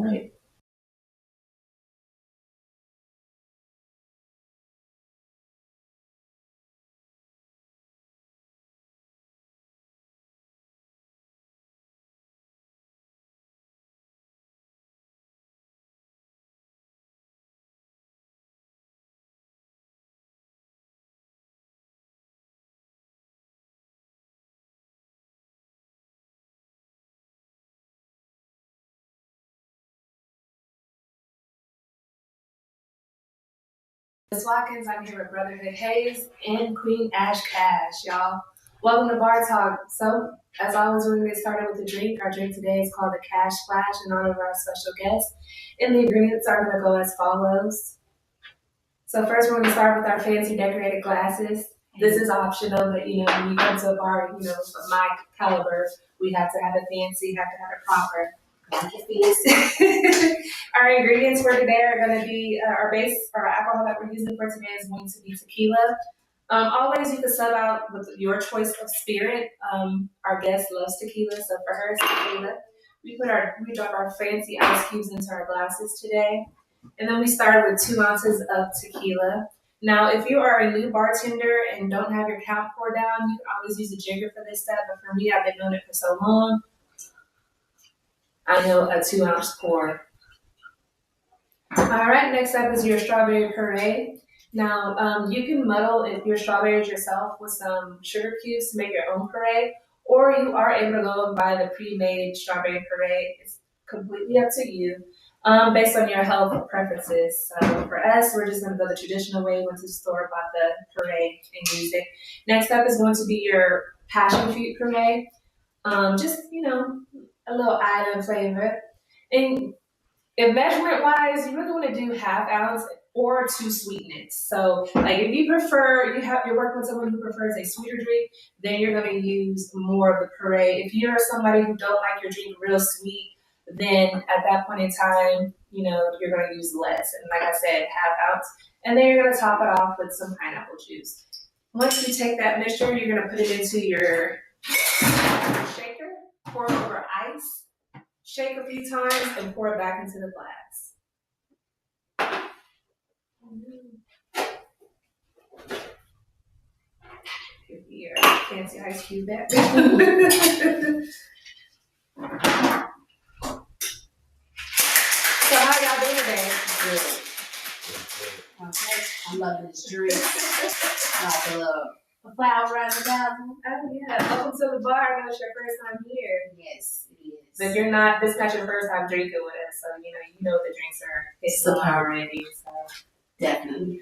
right. Ms. Watkins, I'm here with Brotherhood Hayes and Queen Ash Cash, y'all. Welcome to Bar Talk. So, as always, we're going to get started with the drink. Our drink today is called the Cash Splash in honor of our special guest. And the ingredients are going to go as follows. So first, we're going to start with our fancy decorated glasses. This is optional, but when you come to a bar, of my caliber, we have to have it fancy, have to have it proper. Our ingredients for today are going to be our base, our alcohol that we're using for today is going to be tequila. Always you can sub out with your choice of spirit. Our guest loves tequila, so for her it's tequila. We drop our fancy ice cubes into our glasses today. And then we started with 2 ounces of tequila. Now, if you are a new bartender and don't have your count pour down, you can always use a jigger for this step. But for me, I've been doing it for so long, I know a 2 ounce pour. All right, next up is your strawberry puree. Now, you can muddle your strawberries yourself with some sugar cubes to make your own puree, or you are able to go and buy the pre-made strawberry puree. It's completely up to you. Based on your health preferences. So for us, we're just going to go the traditional way, went to the store, bought the puree, and used it. Next up is going to be your passion fruit puree. Just, a little item flavor. And if measurement-wise, you really want to do half ounce or 2 sweetness. So, like if you prefer, you're working with someone who prefers a sweeter drink, then you're going to use more of the puree. If you're somebody who don't like your drink real sweet, then at that point in time, you're going to use less. And like I said, half ounce. And then you're going to top it off with some pineapple juice. Once you take that mixture, you're going to put it into your shaker, pour it over ice, shake a few times, and pour it back into the glass. Give me your fancy ice cube back. So how y'all doing today? Good. Okay, I'm loving this drink. Like a flower around the bathroom. Oh yeah, welcome to the bar. I know it's your first time here. Yes, it is. But this is not your first time drinking with us, so you know the drinks are So already. So definitely.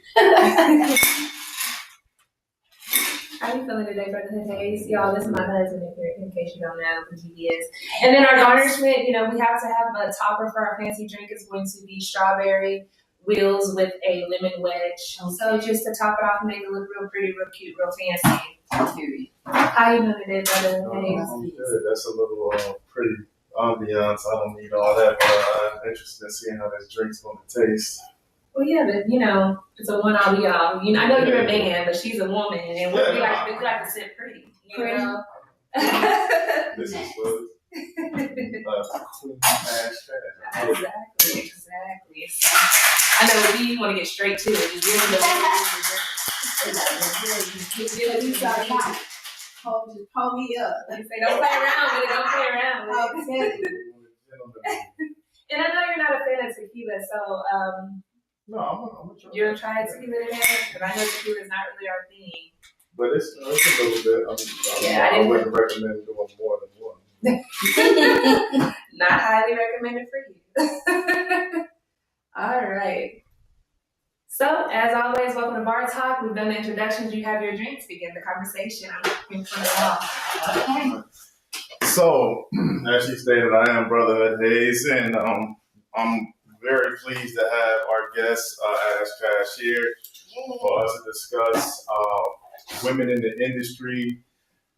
How you feeling today, Brotherhood Hayes? Y'all, this is my husband, in case you don't know who he is. And then our garnishment, we have to have a topper for our fancy drink. Is going to be strawberry wheels with a lemon wedge. Okay. So just to top it off and make it look real pretty, real cute, real fancy. How you doing today, Brotherhood Hayes? I'm good. That's a little pretty ambiance. I don't need all that, but I'm interested in seeing how this drink's going to taste. Well, yeah, but it's a one all be all. I know you're a man, but she's a woman, and we like to sit pretty. You know. This is what Queen Ash Cash. Exactly. I know with you want to get straight to it. You really Hold me up. Like say, don't play around with it. Don't play around with it. And I know you're not a fan of tequila, so no, I'm gonna try. You're gonna try tequila today, but I know tequila is not really our thing. But it's a little bit. I wouldn't recommend doing more than one. Not highly recommended for you. All right. So, as always, welcome to Bar Talk. We've done the introductions. You have your drinks. Begin the conversation. I'm looking for it all. Okay. So, as she stated, I am Brotherhood Hayes, and I'm very pleased to have our guest, Ash Cash, here for us to discuss women in the industry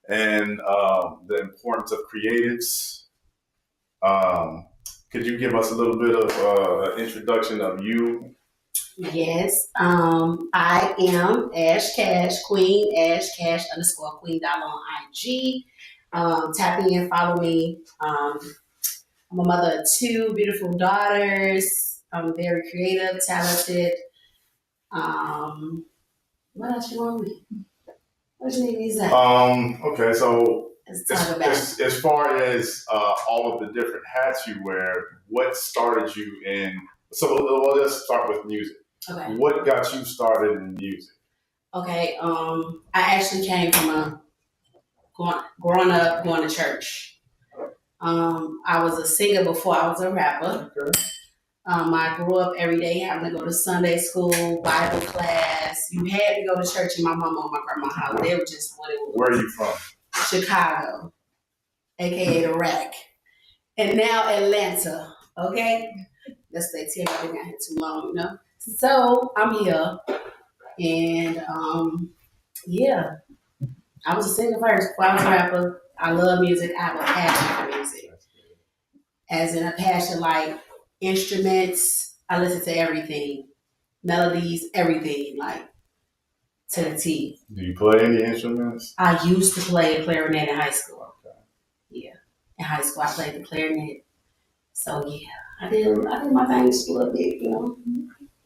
and the importance of creatives. Could you give us a little bit of an introduction of you? Yes, I am Ash Cash, Queen Ash Cash _Queen on IG. Tap in, follow me. I'm I'm a mother of 2 beautiful daughters. I'm very creative, talented. What else you want me? What you need me to say? Okay, so Let's talk about it. as far as all of the different hats you wear, what started you in? So let's start with music. Okay. What got you started in music? Okay. I actually came from growing up going to church. I was a singer before I was a rapper. Okay. I grew up every day having to go to Sunday school, Bible class. You had to go to church in my mama and my grandma's house. They were just what it was. Where are you from? Chicago, aka the Rack, and now Atlanta. Okay, let's stay till I've been out here too long, you know. So I'm here, and yeah, I was a singer first. Before I was a rapper. I love music. I have a passion for music, as in a passion like instruments. I listen to everything, melodies, everything, like to the T. Do you play any instruments? I used to play clarinet in high school. Yeah, in high school I played the clarinet. So yeah, I did my thing just a little bit, you know.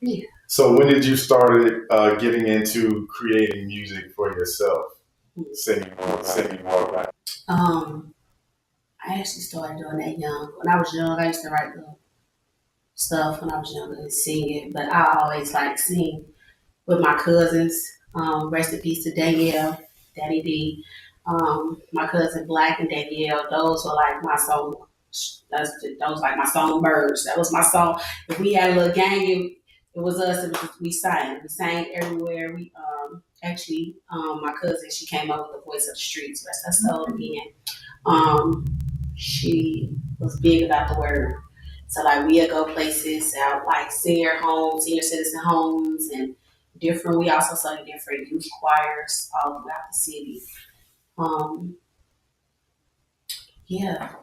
Yeah. So when did you start getting into creating music for yourself, singing more? Right? I actually started doing that young. When I was young, I used to write little stuff when I was younger and sing it. But I always like sing with my cousins. Rest in peace to Danielle, Daddy D. My cousin Black and Danielle. Those were like my song. Those like my songbirds. That was my song. If we had a little gang, it was us. We sang. We sang everywhere. We actually my cousin, she came up with the Voice of the Streets. Rest her soul again. She was big about the word. So like we'd go places out like senior citizen homes and different. We also sung different youth choirs all throughout the city. Yeah,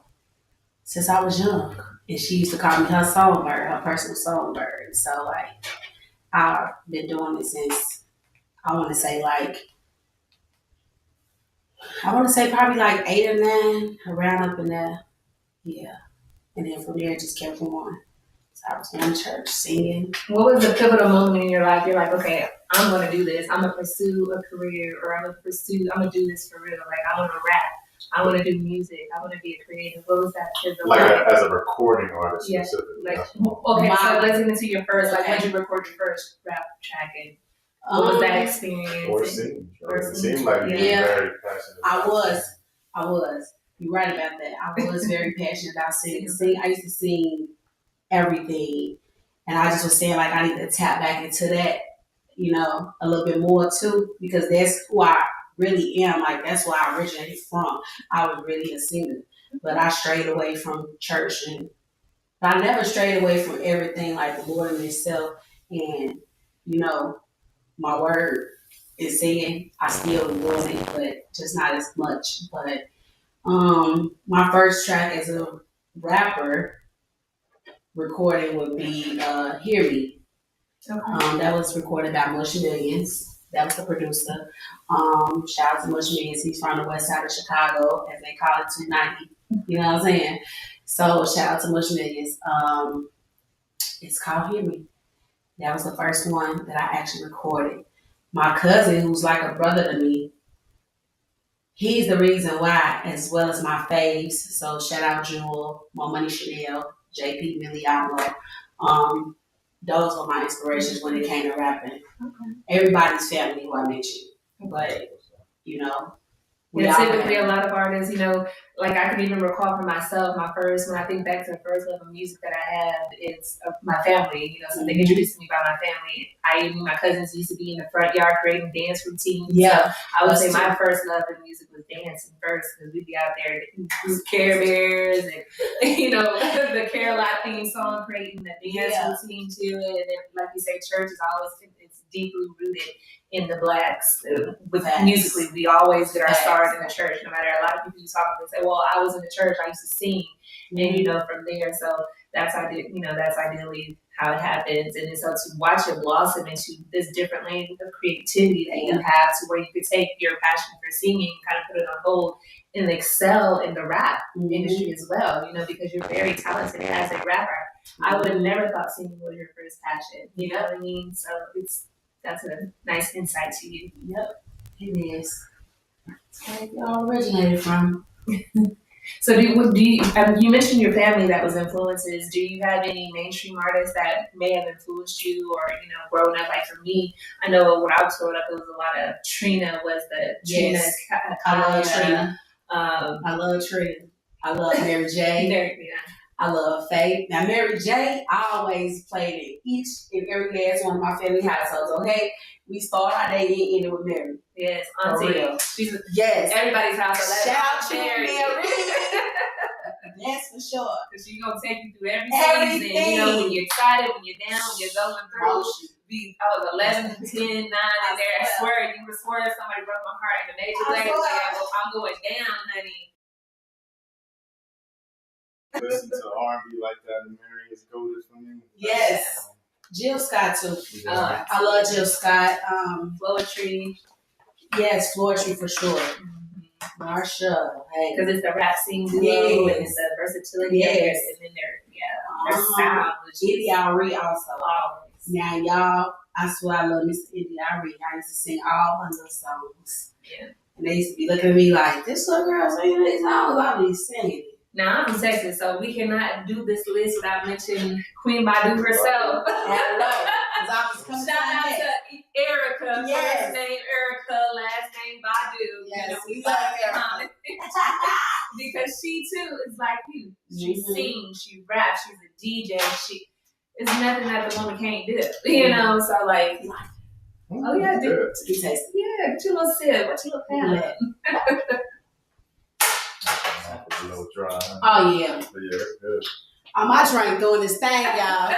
since I was young, and she used to call me her songbird, her personal songbird. So like I've been doing it since I want to say probably like 8 or 9, around up in there. Yeah, and then from there it just kept going. So I was going to church singing. What was the pivotal moment in your life? You're like, okay, I'm gonna do this. I'm gonna pursue a career, or I'm gonna do this for real. Like I want to rap. I want to do music. I want to be a creative. What was that pivotal moment? As a recording artist, Yeah, specifically. like okay, so let's get into your first. Like when did you record your first rap track, and what was that experience? Or singing. Or It singing. seemed like you were very passionate. I was. You're right about that. I was very passionate about singing. I used to sing everything. And I just was saying like I need to tap back into that, you know, a little bit more too, because that's who I really am. Like that's where I originated from. I was really a singer. But I strayed away from church, and I never strayed away from everything like the Lord and Himself. And, you know, my word is saying I still doing it, but just not as much. But my first track as a rapper recording would be Hear Me. Okay. That was recorded by Mush Millions. That was the producer. Shout out to Mush Millions. He's from the west side of Chicago, as they call it, 290. You know what I'm saying? So shout out to Mush Millions. It's called Hear Me. That was the first one that I actually recorded. My cousin, who's like a brother to me, he's the reason why, as well as my faves. So shout out Jewel, More Money Chanel, JP Miliano. Those were my inspirations when it came to rapping. Okay. Everybody's family who I mentioned. But, you know, we And all typically, have- a lot of artists, you know, like I can even recall for myself, when I think back to the first love of music that I had, it's my family. You know, so they introduced me by my family. My cousins used to be in the front yard creating dance routines. Yeah. So I would Us say too. my first love in music was dancing first, because we'd be out there with Care Bears and, you know, the Caroline theme song, creating the dance routine to it. And then, like you say, church is always, it's deeply rooted in the Blacks. With Facts. musically, we always get our Facts. start in the church. No matter, a lot of people you talk to say, well, I was in the church, I used to sing, and you know, from there. So that's ideally how it happens. And then so to watch it blossom into this different lane of creativity that you have, to where you could take your passion for singing, kind of put it on hold, and excel in the rap industry as well. Because you're very talented as a rapper. I would have never thought singing was your first passion. You know what I mean? So that's a nice insight to you. Yep, it is. That's where it all originated from. So you mentioned your family that was influences. Do you have any mainstream artists that may have influenced you, or growing up? Like for me, I know when I was growing up, it was a lot of Trina. Was the Trina? I love Trina. I love Trina. I love Mary J. I love Faith. Now Mary J. I always played in each and every last one of my family households. Okay, we start our day and end it with Mary. Yes, Auntie. Yes. Everybody's house. Shout out to Mary. That's for sure. Because she's going to take you through every season. When you're excited, when you're down, when you're going through. I was 11, 10, 9 in there. I swear, you were swearing somebody broke my heart in a major way. I'm going down, honey. Listen to R&B like that, and Mary is goated for me. Yes. Jill Scott too. I love Jill Scott. Floetry. Yes, Floetry for sure. Marsha, hey, because it's the rap scene duo and it's the versatility of it, and then their sound. Eddie Ari also. Now y'all, I swear I love Mr. Eddie Ari. I used to sing all of those songs. Yeah. And they used to be looking at me like, this little girl singing these songs, I'll be singing. Now I'm from Texas, so we cannot do this list without mentioning Queen Badu herself. Shout out to Erica. Yes. First name Erica, last name Badu. Yes, we love Erica. Because she too is like you. She sings, she raps, she's a DJ. It's nothing that the woman can't do. So like, oh yeah, do taste it. Yeah, get your little sip. What you look at? A little dry. Oh yeah. But yeah, it's good. My drink doing this thing, y'all.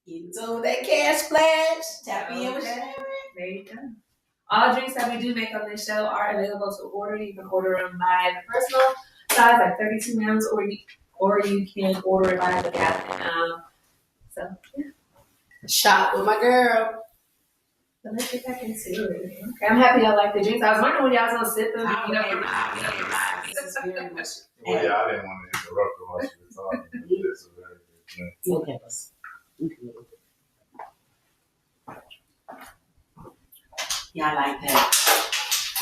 Into that cash splash. Tap in with Sharon. There you go. All drinks that we do make on this show are available to order. You can order them by the personal size, like 32 ounce, or you can order it by the gallon. So yeah. Shop with my girl. So let's get back into it. Okay, I'm happy y'all like the drinks. I was wondering when y'all was gonna sip them. This is very much. Well, yeah, I didn't want to interrupt her while she was talking. This is very good. Okay. Yeah, I like that.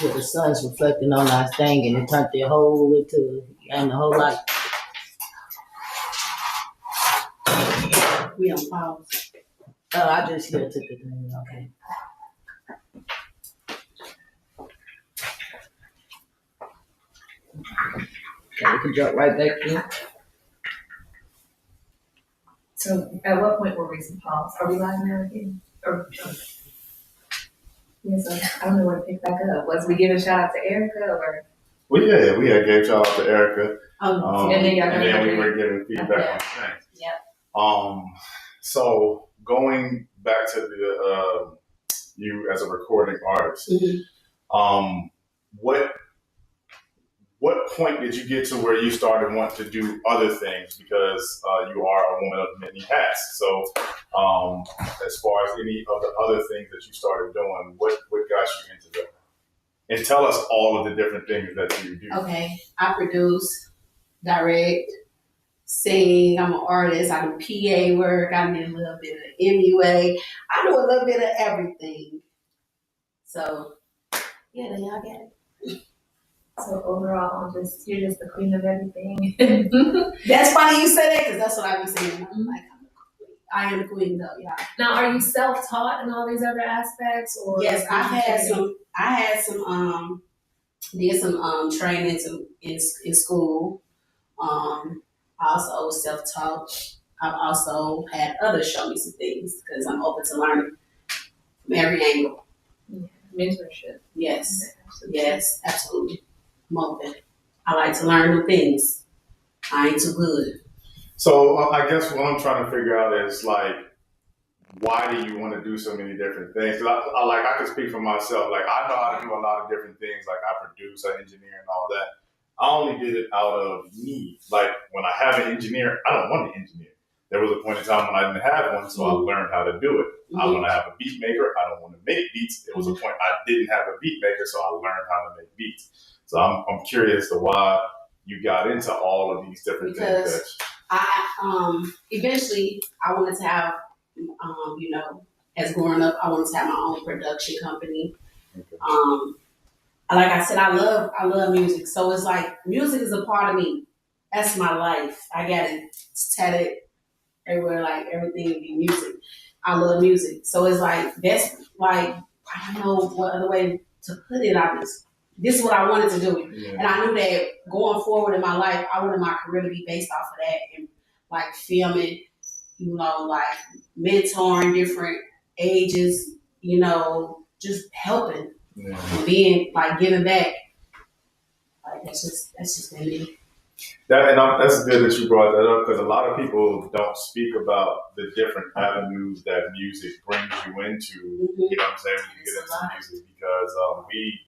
With the sun's reflecting on our thing and it turned the whole into and the whole light. We on pause. Oh, I just here took the thing. Okay. Okay, we can jump right back in. So, at what point were we in pause? Are we live now again? Yes, I don't know where to pick back up. Was we giving shout out to Erica or? Well, yeah, we had gave shout out to Erica. And then we were giving feedback on things. Yep. So going back to the you as a recording artist, what point did you get to where you started wanting to do other things, because you are a woman of many hats? So as far as any of the other things that you started doing, what got you into that? And tell us all of the different things that you do. Okay, I produce, direct, sing. I'm an artist. I do PA work. I do a little bit of MUA. I do a little bit of everything. So, yeah, then y'all get it. So overall, you're just the queen of everything. That's funny you say that, because that's what I be saying. I'm like, I am the queen though, yeah. Now, are you self-taught in all these other aspects, or? Yes, I had some training in school. I also was self-taught. I've also had others show me some things, because I'm open to learning from every angle. Yeah. Mentorship. Yes. Yes, absolutely. I'm open. I like to learn new things. I ain't too good. So I guess what I'm trying to figure out is, like, why do you want to do so many different things? 'Cause I can speak for myself. Like, I know how to do a lot of different things. Like, I produce, I engineer, and all that. I only did it out of need. Like when I have an engineer, I don't want an engineer. There was a point in time when I didn't have one, so I learned how to do it. I want to have a beat maker. I don't want to make beats. There was a point I didn't have a beat maker, so I learned how to make beats. So I'm curious to why you got into all of these different things. Because I eventually I wanted to have as growing up I wanted to have my own production company. Okay. Like I said, I love music. So it's like music is a part of me. That's my life. I got it tatted everywhere, like everything would be music. I love music. So it's like that's like I don't know what other way to put it. This is what I wanted to do. Yeah. And I knew that going forward in my life, I wanted my career to be based off of that and like filming, like mentoring different ages, just helping, being like giving back. Like that's just me. That's good that you brought that up because a lot of people don't speak about the different avenues that music brings you into. Mm-hmm. You know what I'm saying? When you get into music, because we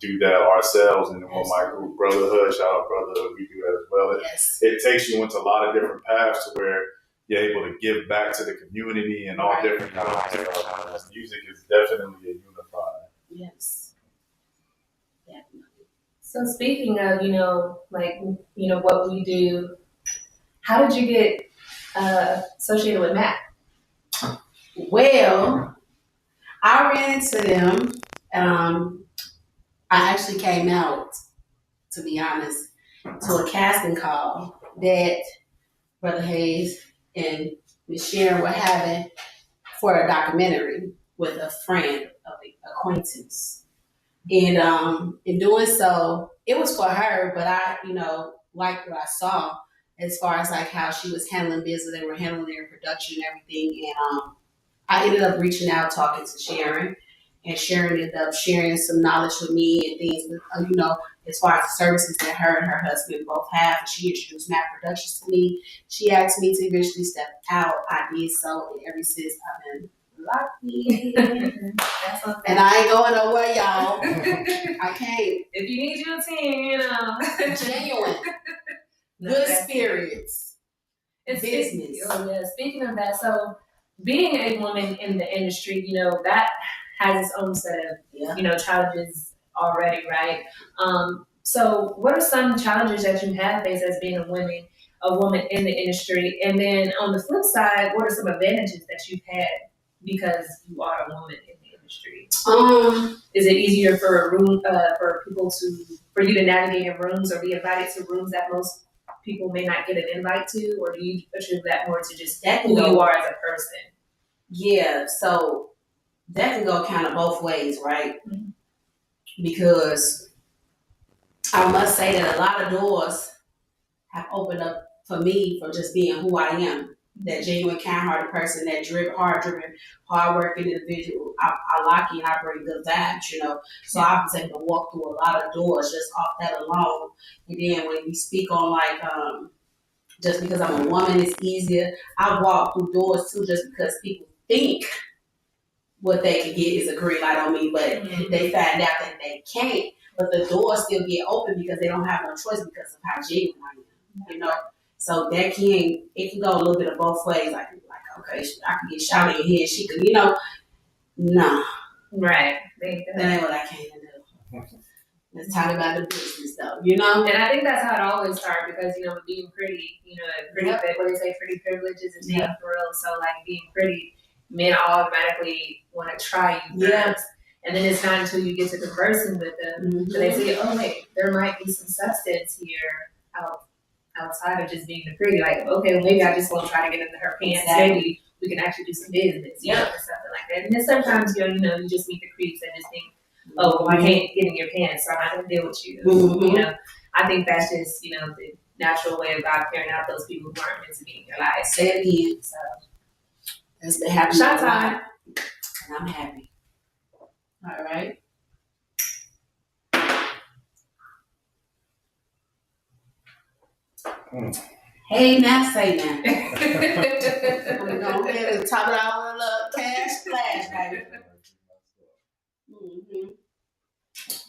do that ourselves in my group, Brotherhood. Shout out Brotherhood, we do that as well. Yes. It takes you into a lot of different paths to where you're able to give back to the community and all different kinds of stuff. Music is definitely a unifier. Yes. Definitely. So speaking of, what we do, how did you get associated with Mac? Well, I ran into them. I actually came out, to be honest, to a casting call that Brother Hayes and Miss Sharon were having for a documentary with a friend of an acquaintance. And in doing so, it was for her, but I, liked what I saw as far as like how she was handling business, they were handling their production and everything. And I ended up reaching out, talking to Sharon, and Sharon ended up sharing some knowledge with me and things, as far as the services that her and her husband both have. And she introduced Mac Productions to me. She asked me to eventually step out. I did so, and ever since I've been lucky. And I ain't going nowhere, y'all. I can't. If you need your team, Genuine. Good spirits. It's business. Oh yeah. Speaking of that, so being a woman in the industry, that has its own set of challenges already, right? So what are some challenges that you have faced as being a woman in the industry? And then on the flip side, what are some advantages that you've had because you are a woman in the industry? Is it easier for for you to navigate in rooms or be invited to rooms that most people may not get an invite to, or do you attribute that more to just who you are as a person? Yeah, so that can go kind of both ways, right? Mm-hmm. Because I must say that a lot of doors have opened up for me for just being who I am. That genuine, kind-hearted person, that hard-driven, hard-working individual. I like it and I bring good vibes, So I was able to walk through a lot of doors just off that alone. And then when we speak on just because I'm a woman, it's easier. I walk through doors too just because people think what they can get is a green light on me, but they find out that they can't. But the doors still get open because they don't have no choice because of how genuine I am, So it can go a little bit of both ways. Like okay, I can get shot in your head. She could, nah. Right. That ain't what I came to do. Let's talk about the business, though. And I think that's how it always starts because being pretty, what they say, pretty privileges and being for real. So being pretty, men automatically want to try you first. And then it's not until you get to conversing with them that they say, oh wait, there might be some substance here outside of just being the pretty. Like, okay, well, maybe I just won't try to get into her pants. Exactly. Maybe we can actually do some business, or something like that. And then sometimes, you just meet the creeps and just think, oh, well, I can't get in your pants, so I'm not going to deal with you. Mm-hmm. I think that's just, the natural way of God carrying out those people who aren't meant to be in your life. Say it again. So, that's been happening. Shot time. And I'm happy. All right. Hey, now say now. I'm going to go ahead and top it out with a little cash splash, baby.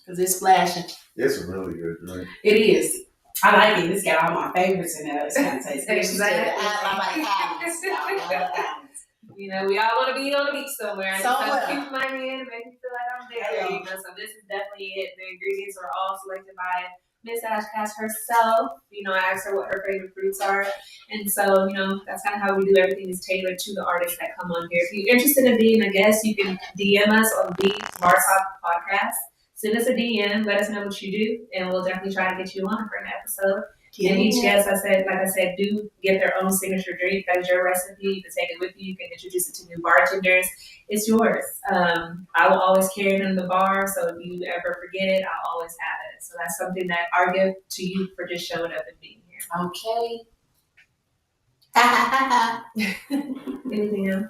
Because it's flashing. It's a really good drink. It is. I like it. It's got all my favorites in there. It's gonna taste good. Exactly. I like almonds. I like almonds. You know, we all want to be on the beach somewhere. I just have Somewhere. to keep my hand and make me feel like I'm there. Hello. You know, so this is definitely it. The ingredients were all selected by Miss Ashcash herself. You know, I asked her what her favorite fruits are. And so, you know, that's kind of how we do everything is tailored to the artists that come on here. If you're interested in being a guest, you can DM us on the Bar Talk Podcast. Send us a DM, let us know what you do, and we'll definitely try to get you on for an episode. And each guest, like I said, do get their own signature drink. That is your recipe. You can take it with you. You can introduce it to new bartenders. It's yours. I will always carry it in the bar, so if you ever forget it, I'll always have it. So that's something that our gift to you for just showing up and being here. Okay. Anything else?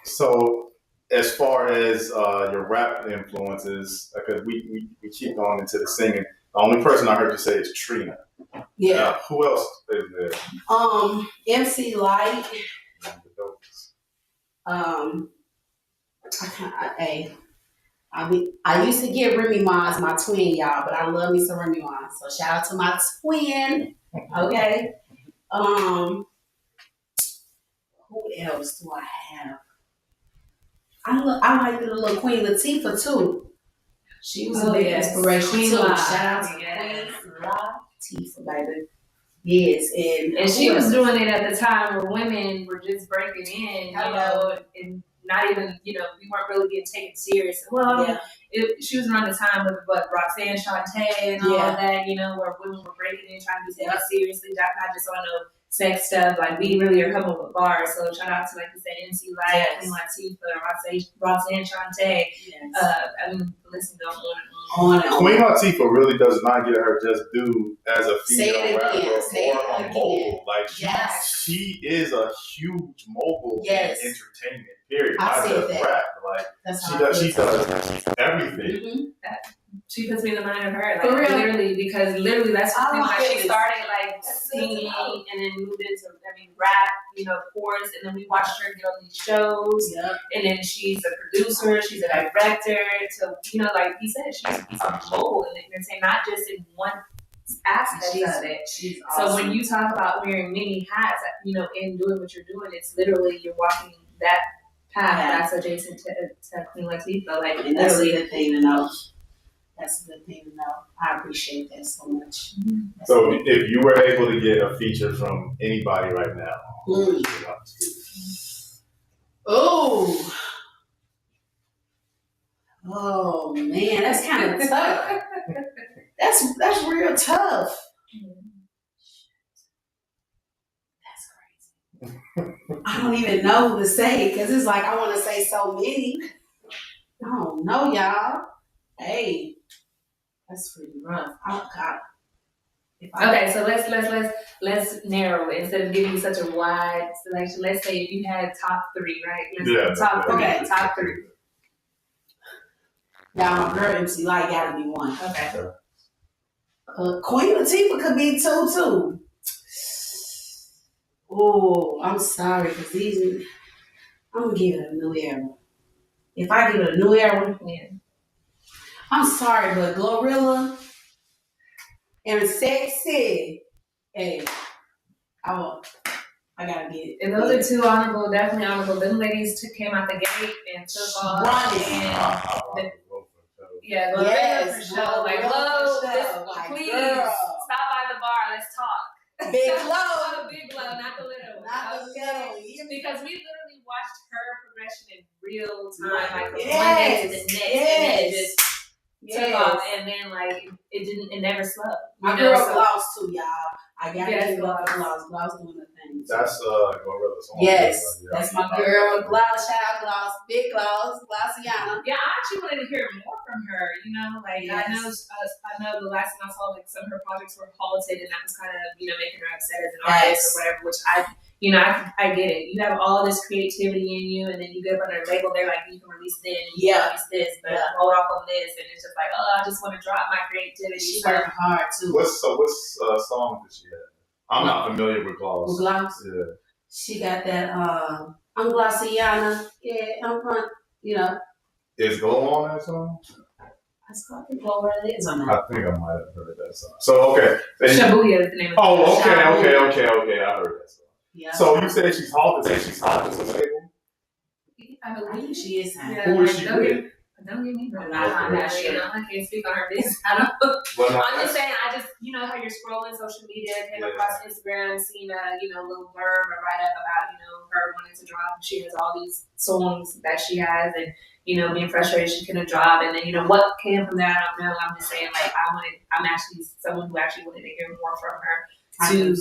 So as far as your rap influences, because we keep going into the singing. The only person I heard you say is Trina. Yeah. Who else is there? MC Light. I used to get Remy Ma as my twin, y'all, but I love me some Remy Ma. So shout out to my twin. Okay. Who else do I have? I like the little Queen Latifah too. She was a big inspiration Queen too. La. Shout out to Queen Latifah, baby. Yes, And she was doing it at the time where women were just breaking in, you know, and not even, you know, we weren't really getting taken serious. Well, she was around the time with Roxanne Shante and all of that, you know, where women were breaking in, trying to be taken seriously, not just on no sex stuff. Like, we really are coming with bars. So shout out to, like you said, MC Light, Queen Latifah, Roxanne Shante. I mean, the list goes on and on. Queen Latifah really does not get her just due as a female rapper or a mogul. Like, she is a huge mogul in entertainment, period. Not just rap. Like, she does everything. She puts me in the mind of her, like, literally, because literally that's the thing. Like, she started like singing and then moved into, rap, you know, chorus, and then we watched her get on these shows, and then she's a producer, she's a director. So, you know, like he said, she's a mogul in entertainment, not just in one aspect of it. She's so awesome. when you talk about wearing many hats, you know, in doing what you're doing, it's literally you're walking that path that's adjacent to Queen Latifah. Like, and that's a good thing to know. That's a good thing to know. I appreciate that so much. So if you were able to get a feature from anybody right now, who would you like to do? Oh man, that's kind of tough. That's real tough. That's crazy. I don't even know who to say because it's like I want to say so many. I don't know, y'all. Hey, that's pretty rough. Oh God. Okay, so let's narrow it instead of giving you such a wide selection. Let's say if you had top three, right? Top three. Now, girl, MC Light gotta be one. Okay. Queen Latifah could be two too. Oh, I'm sorry, because I'm gonna give it a new era. If I give it a new era, I'm sorry, but Glorilla and Sexy, hey, I gotta get it. And those are two definitely honorable. Them ladies came out the gate and took off. Glorilla for sure. Like, please stop by the bar. Let's talk. Big Glow. Big Glow, not the little. Because we literally watched her progression in real time, like from one day to the next, and it just took off, and then like it never slowed. My girl Gloss too, y'all. I gotta give Gloss. Gloss doing the thing. That's Glorilla's song. Yes, that's my girl Gloss. Shout out Gloss, Big Gloss, Glossiana. Yeah, I actually wanted to hear more from her. You know, like I know the last time I saw like some of her projects were halted, and that was kind of making her upset as an artist or whatever. Which I get it. You have all this creativity in you, and then you get up under a label. They're like, you can release this, and you can release this, but hold off on this, and it's just like, I just want to drop my creativity. She worked hard too. What song did she have? I'm not familiar with Gloss. With Gloss? Yeah. She got that. I'm Glossiana. Yeah, I'm front. Is Glow on that song? That's called the Glow Where It Is on I that. think I might have heard that song. So okay. Shabuya is the name of Oh, okay. Shabuya. I heard that song. Yeah. So you said she's halted. She's halted to the label. I I think she is signed. Yeah, Who is she don't with? get me wrong. I'm not You sure. know, I can't speak on her business. I don't. Well, no, I'm just saying. You know how you're scrolling social media, came Yeah. across Instagram, seen a little blurb or write up about her wanting to drop. She has all these songs that she has, and being frustrated she couldn't drop. And then what came from that, I don't know. I'm just saying I'm actually someone who actually wanted to hear more from her to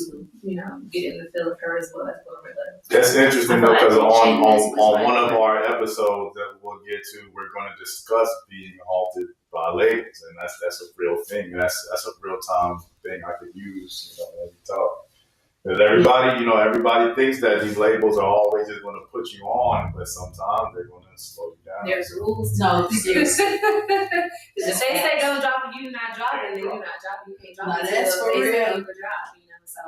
get in the feel of her as well as Glorilla. That's interesting though, because on one of our episodes that we'll get to, we're going to discuss being halted by labels, and that's a real thing. That's a real time thing I could use, when we talk. Because everybody thinks that these labels are always just going to put you on, but sometimes they're going to slow you down. There's rules. No, seriously. If they say don't drop it, you not drop it, then you not drop it. You can't drop No, it. that's until for they say real. you could drop, So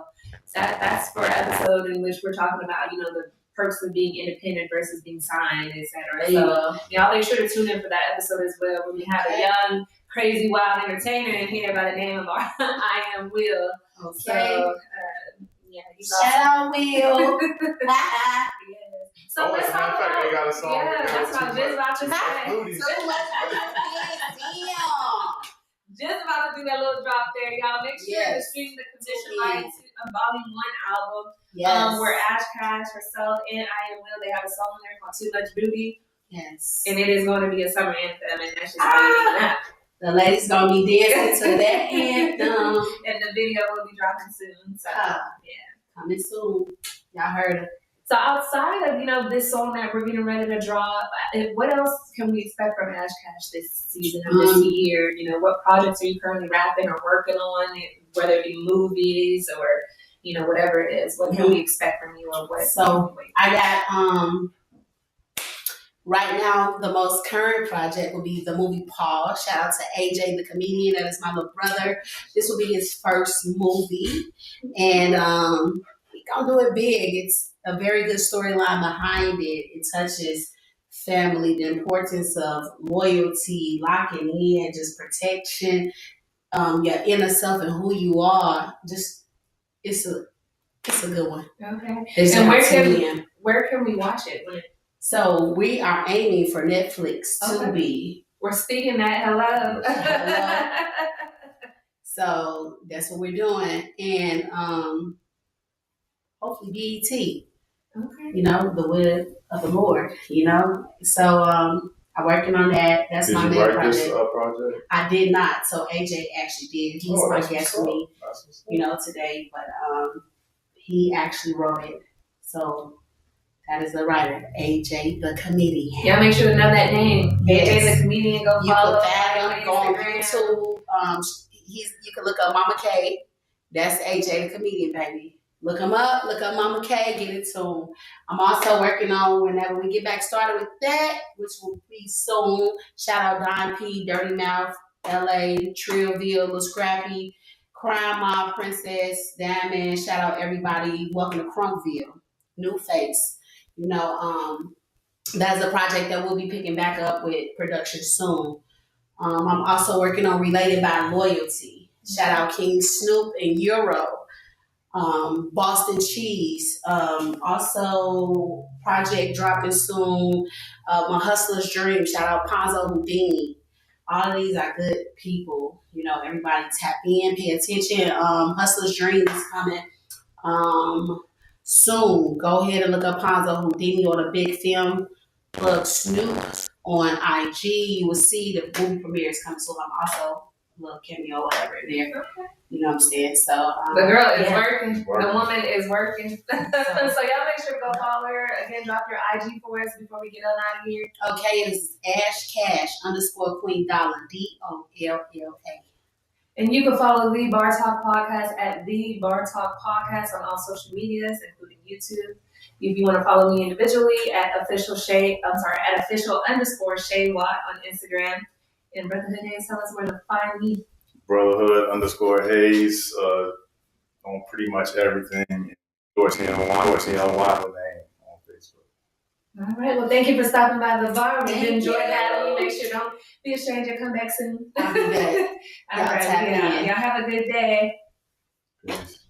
that's for an episode in which we're talking about, the perks of being independent versus being signed, etc. There you So go. y'all make sure to tune in for that episode as well, when we have a young, crazy, wild entertainer in here by the name of our I Am Will. Okay. So he's Shout out, Will. Yes. So Oh, let's as a matter talk of fact, about they got a song. yeah, that's what I was just about to say. Booty. Just about to do that little drop there, y'all. Make sure to Yes. stream the Condition Light Volume 1 album. Yes. Where Ash Cash herself and I Am Will, they have a song there called Too Much Booty. Yes. And it is going to be a summer anthem, and that's just how you need that. The ladies gonna be dancing to that anthem. And the video will be dropping soon. So Coming soon. Y'all heard it. So outside of this song that we're getting ready to drop, what else can we expect from Ash Cash this season or this year? What projects are you currently rapping or working on? Whether it be movies or whatever it is. What can we expect from you, or what? So I got right now the most current project will be the movie Paul. Shout out to AJ the comedian. That is my little brother. This will be his first movie, and we gonna do it big. It's a very good storyline behind it. It touches family, the importance of loyalty, locking in, just protection, your inner self and who you are. Just it's a good one. Okay. It's And entertaining. where can we watch it? So we are aiming for Netflix to be. We're speaking that. Hello. So that's what we're doing, and hopefully BET. Okay. The will of the Lord. So I'm working on that. That's Did my you main write project. this project? I did not. So AJ actually did. He's my that's guest what's for me. That's what's up. Today, but he actually wrote it. So that is the writer, AJ the comedian. Y'all make sure to know that name. Yes. AJ the comedian. Go You follow can find him, go on Instagram. YouTube. You can look up Mama K. That's AJ the comedian, baby. Look him up. Look up Mama K. Get it to him. I'm also working on whenever we get back started with that, which will be soon. Shout out Don P, Dirty Mouth, LA, Trillville, Lil Scrappy, Crime Mob, Princess, Diamond. Shout out everybody. Welcome to Crunkville. New face. That's a project that we'll be picking back up with production soon. I'm also working on Related by Loyalty. Shout out King Snoop and Euro. Boston Cheese. Also project dropping soon. My Hustler's Dream. Shout out Ponzo Houdini. All of these are good people. Everybody tap in, pay attention. Hustler's Dream is coming soon. Go ahead and look up Ponzo Houdini or the Big Film Plug Snoop on IG. You will see the movie premiere is coming soon. I'm also a little cameo, whatever in there. Okay. You know what I'm saying? So The girl is yeah. working. The woman is working. So y'all make sure to go follow her. Again, drop your IG for us before we get on out of here. Okay, it is Ash Cash _ Queen Dollar DOLLA. And you can follow The Bar Talk Podcast at The Bar Talk Podcast on all social medias, including YouTube. If you want to follow me individually at official _Shay Watt on Instagram. And Brotherhood Hayes, tell us where to find me. Brotherhood _Hayes on pretty much everything. Dorsey and Watt name on Facebook. All right. Well, thank you for stopping by the bar. We've Thank enjoyed you. having you. Make sure don't be a stranger. Come back soon. I'll be back. All Y'all right. tap Yeah. in. Y'all have a good day. Peace.